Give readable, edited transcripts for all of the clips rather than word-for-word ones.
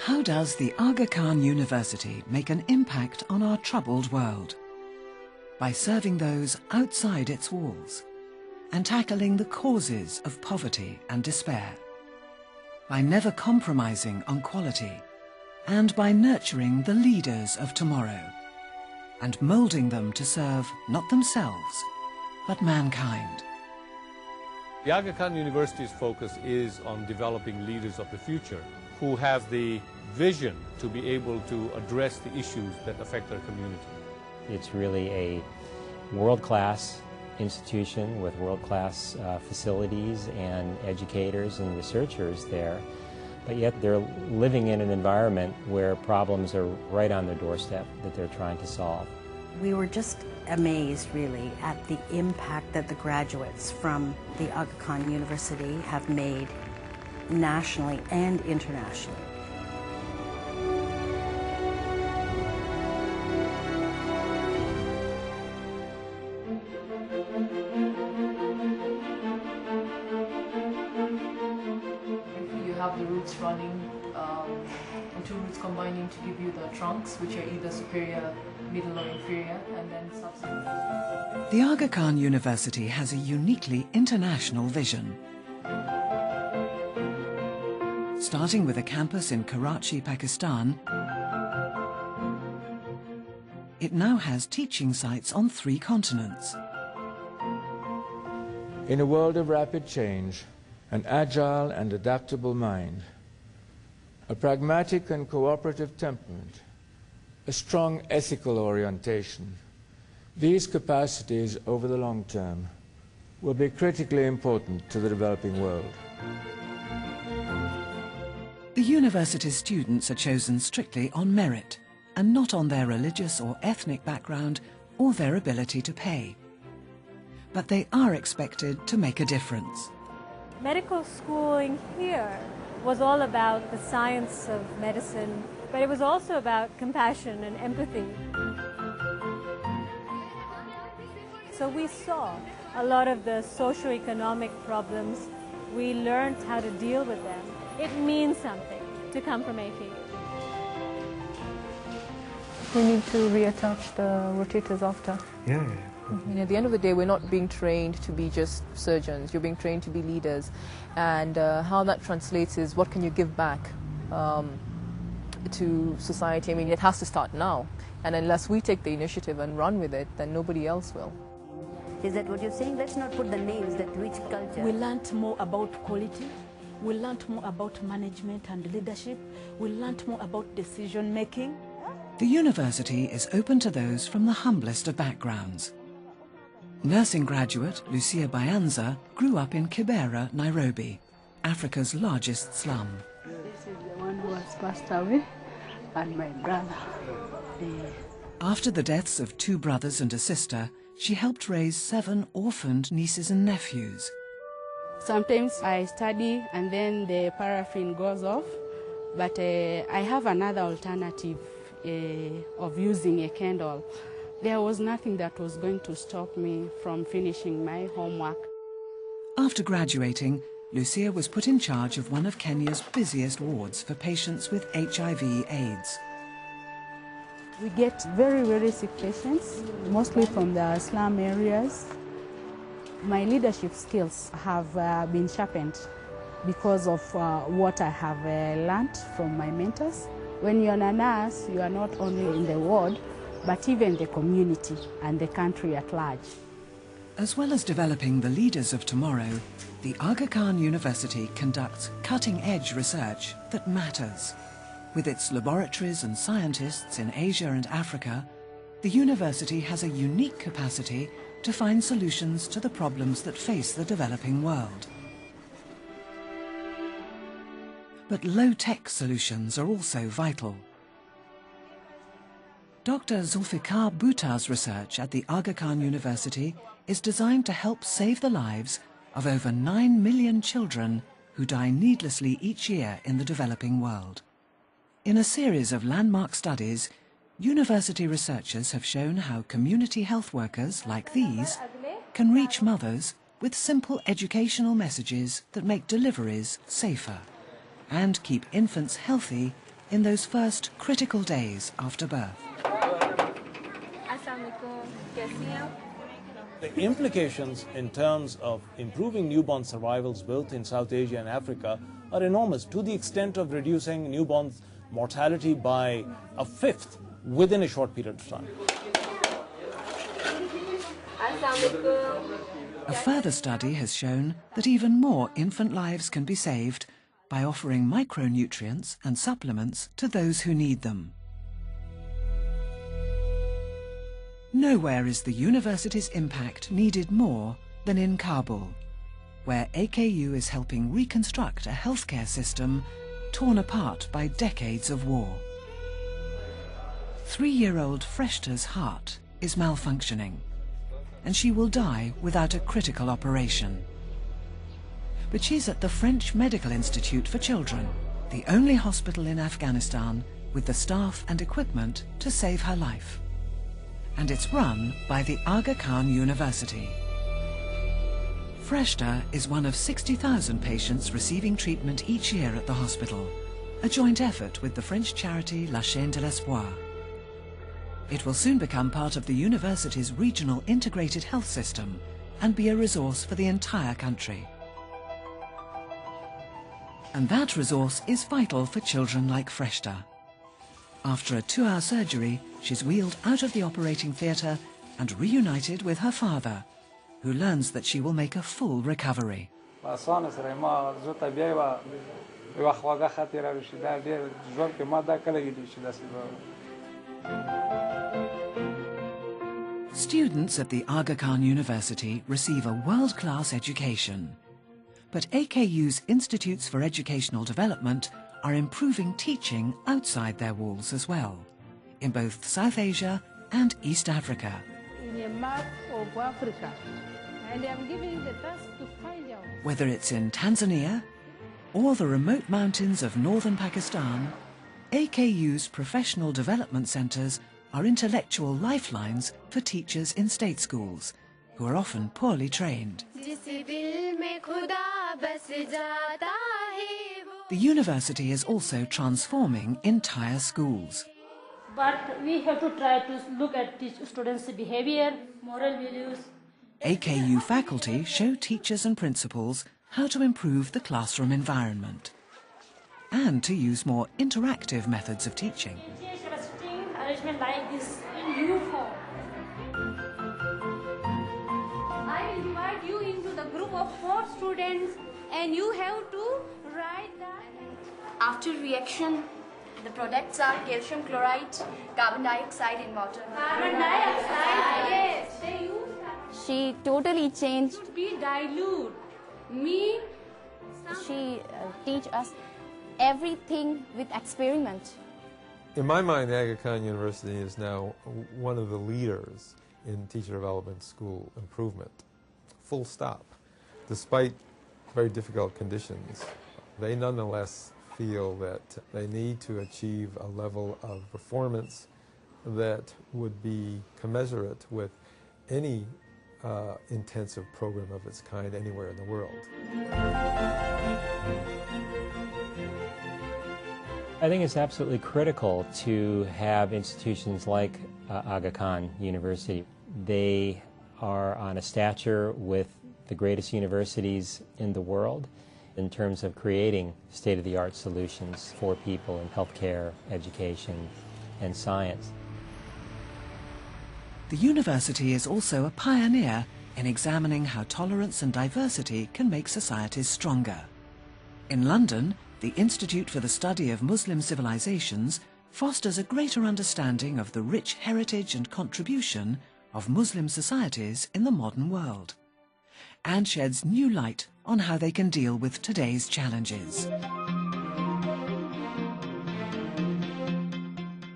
How does the Aga Khan University make an impact on our troubled world? By serving those outside its walls and tackling the causes of poverty and despair. By never compromising on quality and by nurturing the leaders of tomorrow and moulding them to serve not themselves but mankind. The Aga Khan University's focus is on developing leaders of the future who have the vision to be able to address the issues that affect their community. It's really a world-class institution with world-class facilities and educators and researchers there, but yet they're living in an environment where problems are right on their doorstep that they're trying to solve. We were just amazed, really, at the impact that the graduates from the Aga Khan University have made nationally and internationally. You have the roots running and two roots combining to give you the trunks, which are either superior, middle or inferior, and then subsequently. The Aga Khan University has a uniquely international vision. Starting with a campus in Karachi, Pakistan, it now has teaching sites on 3 continents. In a world of rapid change, an agile and adaptable mind, a pragmatic and cooperative temperament, a strong ethical orientation, these capacities over the long term will be critically important to the developing world. The university's students are chosen strictly on merit and not on their religious or ethnic background or their ability to pay. But they are expected to make a difference. Medical schooling here was all about the science of medicine, but it was also about compassion and empathy. So we saw a lot of the socio-economic problems. We learned how to deal with them. It means something to come from AP. We need to reattach the rotators after. Yeah. At the end of the day, we're not being trained to be just surgeons. You're being trained to be leaders. And how that translates is what can you give back to society? I mean, it has to start now. And unless we take the initiative and run with it, then nobody else will. Is that what you're saying? Let's not put the names that which culture. We learned more about quality. We learned more about management and leadership. We learned more about decision making. The university is open to those from the humblest of backgrounds. Nursing graduate Lucia Bayanza grew up in Kibera, Nairobi, Africa's largest slum. This is the one who has passed away, and my brother. After the deaths of 2 brothers and a sister, she helped raise 7 orphaned nieces and nephews. Sometimes I study and then the paraffin goes off, but I have another alternative of using a candle. There was nothing that was going to stop me from finishing my homework. After graduating, Lucia was put in charge of one of Kenya's busiest wards for patients with HIV/AIDS. We get very, very sick patients, mostly from the slum areas. My leadership skills have been sharpened because of what I have learned from my mentors. When you're a nurse, you are not only in the ward, but even the community and the country at large. As well as developing the leaders of tomorrow, the Aga Khan University conducts cutting-edge research that matters. With its laboratories and scientists in Asia and Africa, the university has a unique capacity to find solutions to the problems that face the developing world. But low-tech solutions are also vital. Dr. Zulfikar Bhutto's research at the Aga Khan University is designed to help save the lives of over 9 million children who die needlessly each year in the developing world. In a series of landmark studies, university researchers have shown how community health workers like these can reach mothers with simple educational messages that make deliveries safer and keep infants healthy in those first critical days after birth. The implications in terms of improving newborn survivals both in South Asia and Africa are enormous, to the extent of reducing newborn mortality by a fifth within a short period of time. A further study has shown that even more infant lives can be saved by offering micronutrients and supplements to those who need them. Nowhere is the university's impact needed more than in Kabul, where AKU is helping reconstruct a healthcare system torn apart by decades of war. 3-year-old Freshta's heart is malfunctioning, and she will die without a critical operation. But she's at the French Medical Institute for Children, the only hospital in Afghanistan with the staff and equipment to save her life. And it's run by the Aga Khan University. Freshta is one of 60,000 patients receiving treatment each year at the hospital, a joint effort with the French charity La Chaîne de l'Espoir. It will soon become part of the university's regional integrated health system and be a resource for the entire country. And that resource is vital for children like Freshta. After a 2-hour surgery, she's wheeled out of the operating theatre and reunited with her father, who learns that she will make a full recovery. Students at the Aga Khan University receive a world-class education. But AKU's Institutes for Educational Development are improving teaching outside their walls as well, in both South Asia and East Africa. In a map of Africa, and I'm giving the task to find out. Whether it's in Tanzania or the remote mountains of northern Pakistan, AKU's professional development centres are intellectual lifelines for teachers in state schools, who are often poorly trained. The university is also transforming entire schools. But we have to try to look at the students' behavior, moral values. AKU faculty show teachers and principals how to improve the classroom environment and to use more interactive methods of teaching. Arrangement like this in U form. I will divide you into the group of 4 students and you have to write that. After reaction, the products are calcium chloride, carbon dioxide and water. Carbon dioxide, yes. They use that. She totally changed. Should be dilute. Me. She teach us everything with experiment. In my mind, Aga Khan University is now one of the leaders in teacher development school improvement. Full stop. Despite very difficult conditions, they nonetheless feel that they need to achieve a level of performance that would be commensurate with any intensive program of its kind anywhere in the world. I think it's absolutely critical to have institutions like Aga Khan University. They are on a stature with the greatest universities in the world in terms of creating state-of-the-art solutions for people in healthcare, education, and science. The university is also a pioneer in examining how tolerance and diversity can make societies stronger. In London, the Institute for the Study of Muslim Civilizations fosters a greater understanding of the rich heritage and contribution of Muslim societies in the modern world, and sheds new light on how they can deal with today's challenges.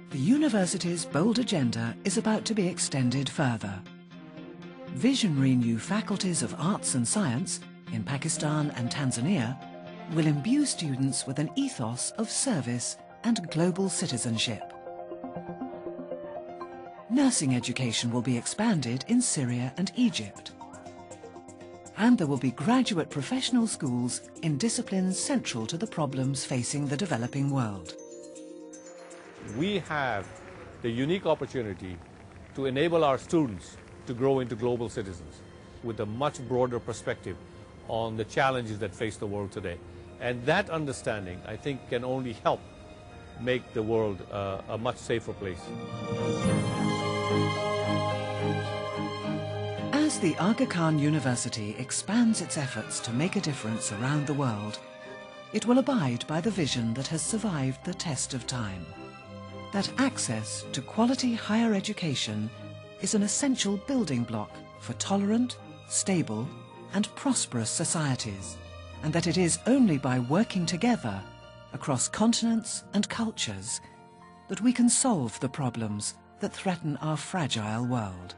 The university's bold agenda is about to be extended further. Visionary new faculties of arts and science in Pakistan and Tanzania will imbue students with an ethos of service and global citizenship. Nursing education will be expanded in Syria and Egypt. And there will be graduate professional schools in disciplines central to the problems facing the developing world. we have the unique opportunity to enable our students to grow into global citizens with a much broader perspective on the challenges that face the world today. And that understanding, I think, can only help make the world a much safer place. As the Aga Khan University expands its efforts to make a difference around the world, it will abide by the vision that has survived the test of time. That access to quality higher education is an essential building block for tolerant, stable, and prosperous societies, and that it is only by working together across continents and cultures that we can solve the problems that threaten our fragile world.